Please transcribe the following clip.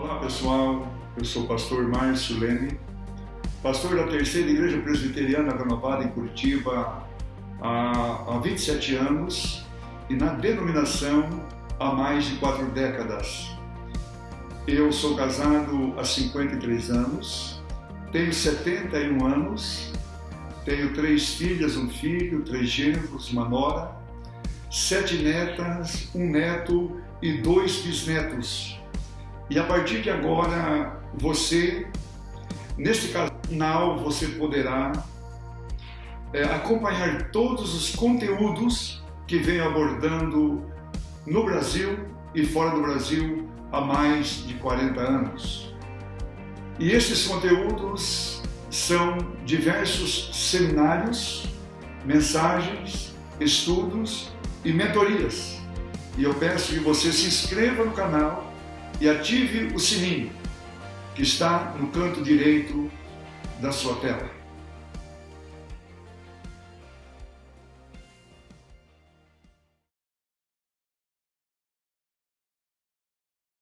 Olá pessoal, eu sou o pastor Márcio Leme, pastor da Terceira Igreja Presbiteriana Renovada em Curitiba há 27 anos e na denominação há mais de 4 décadas. Eu sou casado há 53 anos, tenho 71 anos, tenho 3 filhas, um filho, 3 genros, uma nora, 7 netas, um neto e 2 bisnetos. E a partir de agora, neste canal, você poderá acompanhar todos os conteúdos que venho abordando no Brasil e fora do Brasil há mais de 40 anos. E esses conteúdos são diversos seminários, mensagens, estudos e mentorias. E eu peço que você se inscreva no canal e ative o sininho que está no canto direito da sua tela.